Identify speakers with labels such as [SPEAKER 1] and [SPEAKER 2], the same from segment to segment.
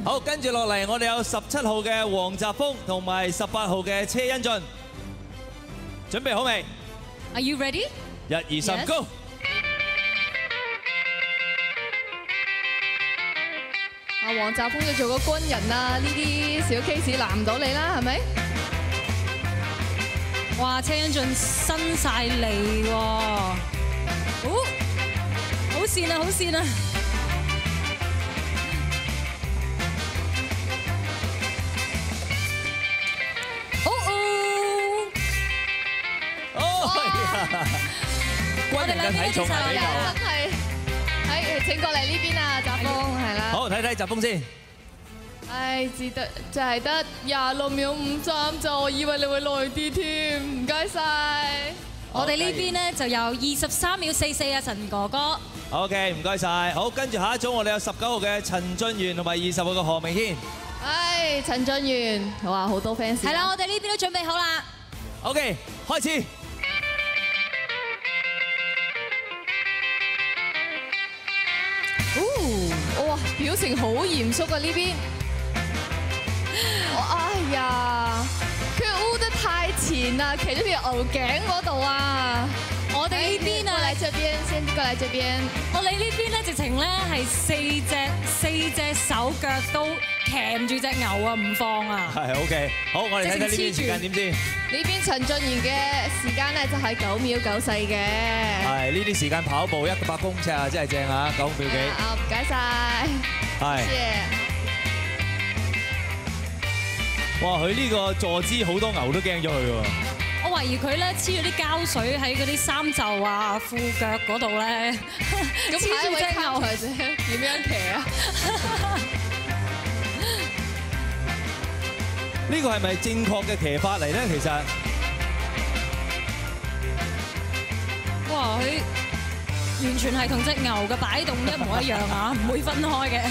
[SPEAKER 1] 好，跟住落嚟，我哋有17號嘅黃澤鋒同埋18號嘅車恩俊，準備好未
[SPEAKER 2] Are you ready？
[SPEAKER 1] 1、2、3 ，Go！
[SPEAKER 3] 阿黃澤鋒要做個軍人啊，呢啲小 case 難唔到你啦，係咪？
[SPEAKER 2] 哇，車恩俊伸晒脷喎，好跣啊，好跣啊！
[SPEAKER 1] 軍人嘅體重係比較，
[SPEAKER 3] 真係，請過嚟呢邊啊，澤鋒係啦。
[SPEAKER 1] 好，睇睇澤鋒先。
[SPEAKER 3] 唉，只得就係得26秒53就，我以為你會耐啲添，唔該晒。
[SPEAKER 2] 我哋呢邊咧就有23秒44啊，陳哥哥。
[SPEAKER 1] OK， 唔該晒。好，跟住下一組我哋有19號嘅陳俊元同埋20號嘅何明軒。
[SPEAKER 3] 唉，陳俊元，哇，好多 fans。
[SPEAKER 2] 係啦，我哋呢邊都準備好啦。
[SPEAKER 1] OK， 開始。
[SPEAKER 3] 哇，表情好嚴肅啊呢邊。哎呀，佢烏得太前啦，企咗條牛頸嗰度啊！
[SPEAKER 2] 我哋呢邊啊，
[SPEAKER 3] 過嚟這邊先，過嚟這邊。
[SPEAKER 2] 我哋呢邊咧直情咧係四隻手腳都鉗住隻牛啊，唔放啊！
[SPEAKER 1] 係 OK， 好，我哋睇睇呢邊時間點先。
[SPEAKER 3] 呢邊陳俊元嘅時間咧就係9秒94嘅。
[SPEAKER 1] 係呢啲時間跑步100公尺啊，真係正啊，9秒幾。
[SPEAKER 3] 啊，唔該晒。
[SPEAKER 1] 係。哇！佢呢個坐姿好多牛都驚咗佢喎。
[SPEAKER 2] 我懷疑佢咧黐咗啲膠水喺嗰啲衫袖啊、褲腳嗰度咧，
[SPEAKER 3] 咁下一位參賽者點樣騎啊？
[SPEAKER 1] 呢個係咪正確嘅騎法嚟咧？其實，
[SPEAKER 2] 哇！佢完全係同隻牛嘅擺動一模一樣啊，唔會分開嘅。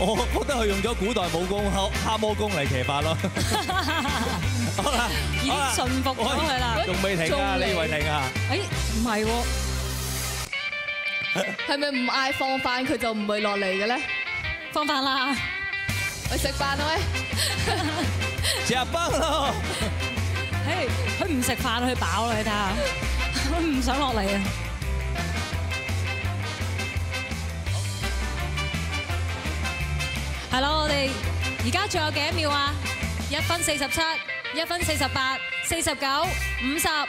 [SPEAKER 1] 我覺得佢用咗古代武功蛤蟆功嚟騎法咯。好啦，
[SPEAKER 2] 已經馴服咗佢啦。
[SPEAKER 1] 仲未停啊，李慧婷啊！
[SPEAKER 2] 誒，唔係喎。
[SPEAKER 3] 係咪唔嗌放飯佢就唔會落嚟嘅咧？
[SPEAKER 2] 放飯啦！
[SPEAKER 3] 去食飯啦喂！
[SPEAKER 1] 食飯咯！
[SPEAKER 2] 嘿，佢唔食飯，佢飽啦，你睇下，佢唔想落嚟啊！係咯，我哋而家仲有幾多秒啊？1分47、1分48、49、50、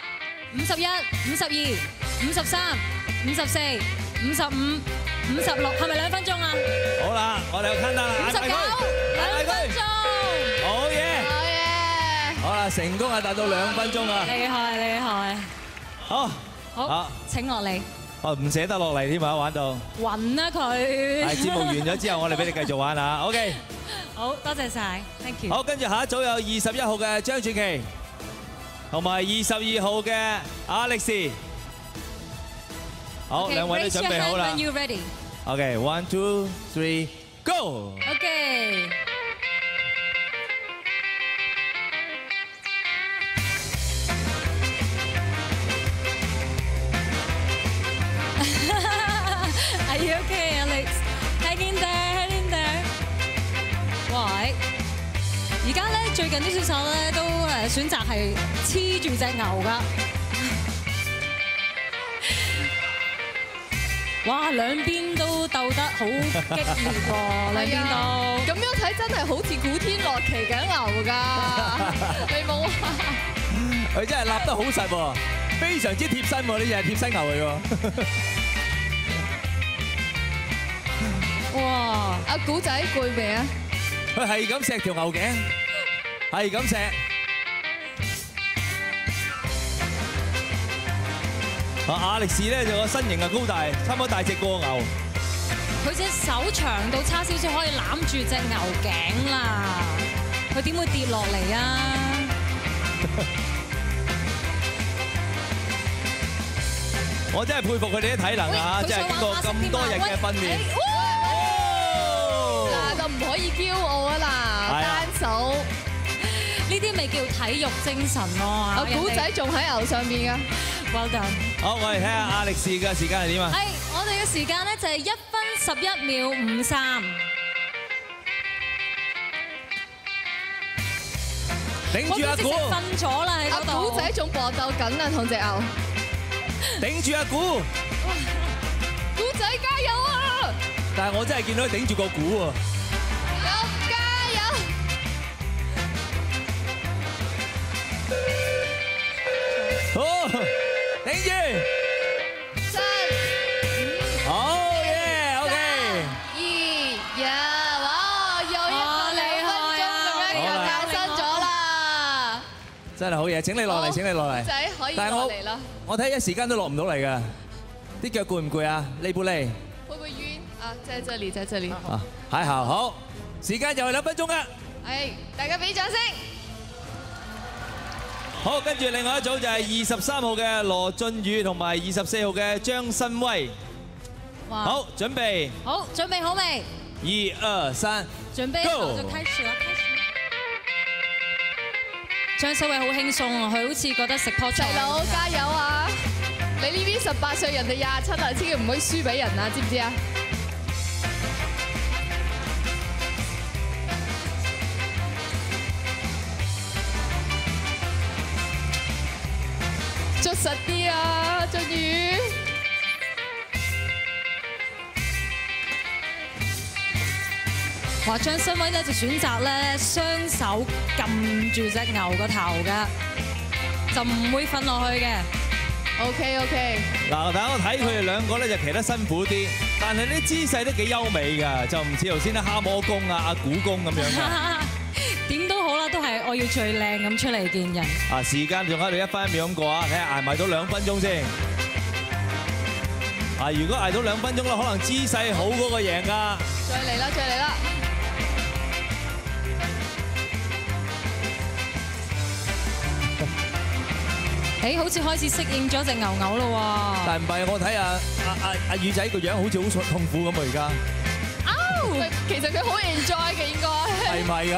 [SPEAKER 2] 51、52、53、54、55、56，係咪2分鐘啊？
[SPEAKER 1] 好啦，我哋又 count down 啦
[SPEAKER 2] 59，2分鐘。
[SPEAKER 1] 好嘢！
[SPEAKER 3] 好嘢！
[SPEAKER 1] 好啦，成功係達到2分鐘啊！
[SPEAKER 2] 厲害厲害！
[SPEAKER 1] 好，
[SPEAKER 2] 好，請落嚟。
[SPEAKER 1] 唔捨得落嚟添啊，玩到
[SPEAKER 2] 暈啦佢。係
[SPEAKER 1] 節目完咗之後，我哋俾你繼續玩啊。OK，
[SPEAKER 2] 好多謝晒 ，thank you。
[SPEAKER 1] 好，跟住下一組有21號嘅張傳奇，同埋22號嘅阿力士。好，兩位都準備好啦。
[SPEAKER 2] When you ready？
[SPEAKER 1] OK， 1、2、3，Go！
[SPEAKER 2] OK。Are you okay, Alex? Hang in there, hang in there。喂，而家咧最近啲選手咧都選擇係黐住隻牛㗎。哇，兩邊都鬥得好激烈喎，兩邊都。
[SPEAKER 3] 咁樣睇真係好似古天樂騎緊牛㗎，你冇話？
[SPEAKER 1] 佢真係立得好實喎，非常之貼身喎，呢隻係貼身牛嚟喎。
[SPEAKER 3] 哇！阿古仔攰未啊？
[SPEAKER 1] 佢係咁錫條牛頸，係咁錫。阿力士咧就個身形啊高大，差唔多大隻過牛。
[SPEAKER 2] 佢隻手長到差少少可以攬住隻牛頸啦，佢點會跌落嚟啊？
[SPEAKER 1] 我真係佩服佢哋啲體能啊！即係經過咁多日嘅訓練。
[SPEAKER 3] 嗱，就唔可可以驕傲啊嗱，單手
[SPEAKER 2] 呢啲咪叫體育精神咯。
[SPEAKER 3] 啊，古仔仲喺牛上邊㗎。
[SPEAKER 2] Well done。
[SPEAKER 1] 好，我哋睇下亞力士嘅時間係點啊？
[SPEAKER 2] 係，我哋嘅時間咧就係1分11秒53。
[SPEAKER 1] 頂住阿古，
[SPEAKER 2] 瞓咗啦喺嗰度。
[SPEAKER 3] 阿古仔仲搏鬥緊啊，同隻牛。
[SPEAKER 1] 頂住阿古，
[SPEAKER 3] 古仔加油啊！
[SPEAKER 1] 但係我真係見到佢頂住個鼓喎。
[SPEAKER 3] 加油！
[SPEAKER 1] 好，頂住。
[SPEAKER 3] 3、
[SPEAKER 1] 好耶，OK。
[SPEAKER 3] 2、1，哇！又1個2分鐘咁樣又誕生咗啦！
[SPEAKER 1] 真係好嘢，請你落嚟，請你落嚟。
[SPEAKER 3] 仔可以
[SPEAKER 1] 但係
[SPEAKER 3] 落嚟啦。
[SPEAKER 1] 我睇一時間都落唔到嚟㗎，啲腳攰唔攰啊？呢部嚟
[SPEAKER 3] 會唔會暈啊？在這裡，在這裡。
[SPEAKER 1] 啊，還好，好，時間又係2分鐘啦。
[SPEAKER 3] 係，大家俾掌聲。
[SPEAKER 1] 好，跟住另外一組就係23號嘅羅俊宇同埋24號嘅張新威。好，準備。
[SPEAKER 2] 好，準備好未
[SPEAKER 1] ？1、2、3，
[SPEAKER 2] 準備好就開始啦，開始。張新偉好輕鬆啊，佢好似覺得食棵菜。
[SPEAKER 3] 細佬加油啊！你呢邊18歲，人哋27啊，千祈唔可以輸俾人啊，知唔知啊？捉實啲啊，俊宇！
[SPEAKER 2] 話張新偉咧就選擇咧雙手撳住隻牛個頭嘅，就唔會瞓落去嘅。
[SPEAKER 3] OK。
[SPEAKER 1] 嗱，但係我睇佢哋兩個咧就騎得辛苦啲，但係啲姿勢都幾優美㗎，就唔似頭先啲蛤蟆功啊、阿古功咁樣㗎。
[SPEAKER 2] 點都好啦，都係我要最靚咁出嚟見人。
[SPEAKER 1] 啊，時間仲喺度1分1秒咁過啊，睇下捱埋到2分鐘先。啊，如果捱到2分鐘咧，可能姿勢好嗰個贏㗎。
[SPEAKER 3] 再嚟啦，再嚟啦！
[SPEAKER 2] 誒，好似開始適應咗隻牛牛咯喎。
[SPEAKER 1] 但唔係，我睇阿宇仔個樣好似好痛苦咁啊！而家。
[SPEAKER 3] 其實佢好 enjoy 嘅應該。
[SPEAKER 1] 係咪㗎？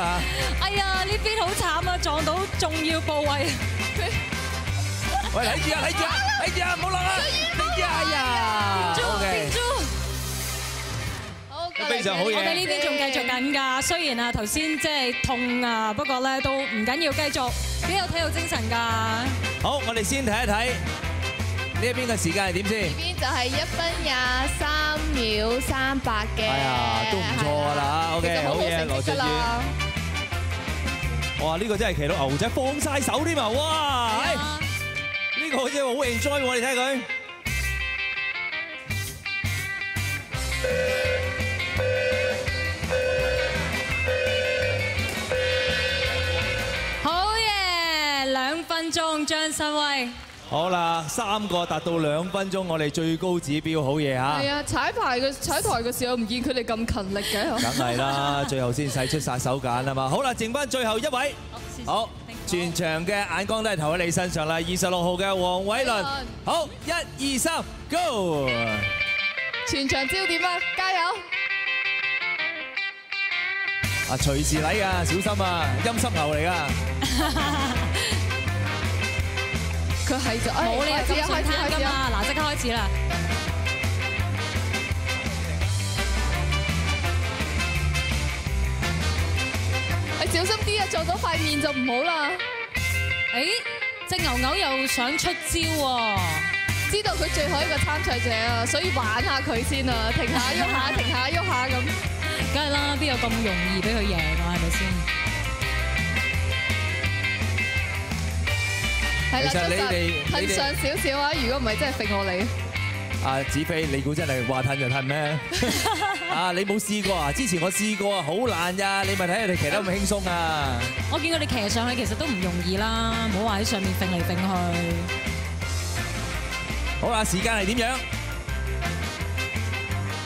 [SPEAKER 2] 哎呀，呢邊好慘啊，撞到重要部位。
[SPEAKER 1] 喂，睇住啊，睇住啊，睇住啊，唔好落啊！哎呀，OK。非常好嘢。
[SPEAKER 2] 我哋呢邊仲繼續緊㗎，雖然啊頭先即係痛啊，不過咧都唔緊要，繼續幾有體育精神㗎。
[SPEAKER 1] 好，我哋先睇一睇呢一邊嘅時間係點先。
[SPEAKER 3] 呢邊就係1分23秒38嘅。
[SPEAKER 1] 哎呀，都唔錯㗎啦 ，OK， 好嘢，羅俊宇。哇，呢個真係騎到牛仔放晒手添啊！哇，呢個真係好 enjoy 喎，你睇佢。
[SPEAKER 2] 2分鐘，張新威。
[SPEAKER 1] 好啦，3個達到2分鐘，我哋最高指標，好嘢嚇。
[SPEAKER 3] 係啊，踩台嘅時候唔見佢哋咁勤力嘅。
[SPEAKER 1] 梗係啦，最後先使出殺手鐧啊嘛。好啦，剩翻最後一位。好，全場嘅眼光都係投喺你身上啦。26號嘅黃偉倫。好，1、2、3，Go！
[SPEAKER 3] 全場焦點啊，加油！
[SPEAKER 1] 啊，隨時嚟㗎，小心啊，陰濕牛嚟㗎。
[SPEAKER 3] 佢係就
[SPEAKER 2] 冇理由咁順攤㗎嘛，嗱，即刻開始啦！
[SPEAKER 3] 你小心啲啊，撞到塊面就唔好啦。
[SPEAKER 2] 誒，隻牛牛又想出招喎，
[SPEAKER 3] 知道佢最後一個參賽者啊，所以玩下佢先啊，停下喐下，停下喐下咁。
[SPEAKER 2] 梗係啦，邊有咁容易俾佢贏啊？係咪先？
[SPEAKER 3] 係啦，
[SPEAKER 1] 其實你哋
[SPEAKER 3] 褪上少少啊！如果唔係真係揈我你。
[SPEAKER 1] 啊，子飛，你估真係話褪就褪咩？啊，你冇試過啊？之前我試過啊，好難咋，你咪睇人哋騎得咁輕鬆啊！
[SPEAKER 2] 我見佢哋騎上去其實都唔容易啦，唔好話喺上面揈嚟揈去。
[SPEAKER 1] 好啦，時間係點樣？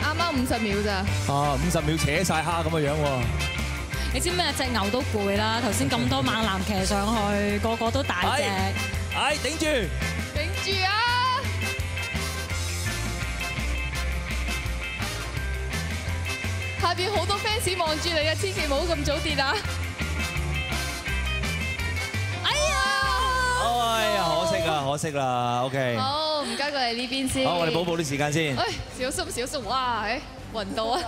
[SPEAKER 3] 啱啱50秒咋？
[SPEAKER 1] 啊，50秒扯晒蝦咁嘅樣喎！
[SPEAKER 2] 你知咩？隻牛都攰啦，頭先咁多猛男騎上去，個個都大隻。
[SPEAKER 1] 係，頂住！
[SPEAKER 3] 頂住啊！下邊好多 fans 望住你啊，千祈唔好咁早跌啊！
[SPEAKER 1] 哎呀，可惜啊，可惜啦。OK。
[SPEAKER 3] 好，唔該過嚟呢邊先。
[SPEAKER 1] 好，我哋補啲時間先。
[SPEAKER 3] 小心小心，哇！暈到啊！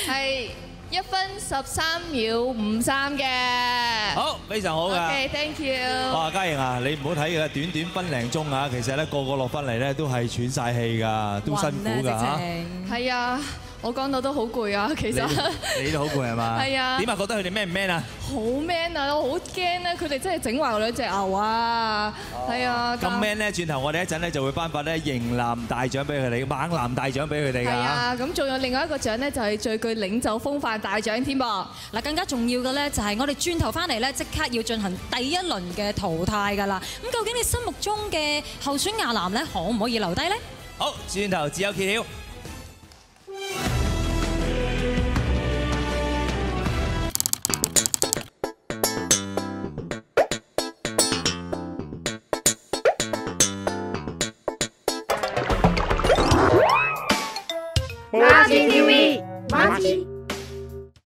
[SPEAKER 3] 係1分13秒53嘅。
[SPEAKER 1] 好，非常好㗎。
[SPEAKER 3] OK，thank you。
[SPEAKER 1] 哇，嘉瑩啊，你唔好睇嘅，短短分零鐘啊，其實咧個個落翻嚟咧都係喘晒氣㗎，都辛苦㗎嚇。
[SPEAKER 3] 係啊。我講到都好攰啊，其實
[SPEAKER 1] 你都好攰係嘛？
[SPEAKER 3] 係啊。
[SPEAKER 1] 點啊？覺得佢哋 man 唔 man 啊？
[SPEAKER 3] 好 man 啊！我好驚咧，佢哋真係整壞我兩隻牛啊！係啊。
[SPEAKER 1] 咁 man 咧，轉頭我哋一陣咧就會頒發咧型男大獎俾佢哋，猛男大獎俾佢哋㗎。係
[SPEAKER 3] 啊。咁仲有另外一個獎咧，就係最具領袖風範大獎添噃。
[SPEAKER 2] 嗱，更加重要嘅咧就係我哋轉頭翻嚟咧，即刻要進行第一輪嘅淘汰㗎啦。咁究竟你心目中嘅候選亞男咧，可唔可以留低咧？
[SPEAKER 1] 好，轉頭自有揭曉。
[SPEAKER 4] 馬子 TV，馬子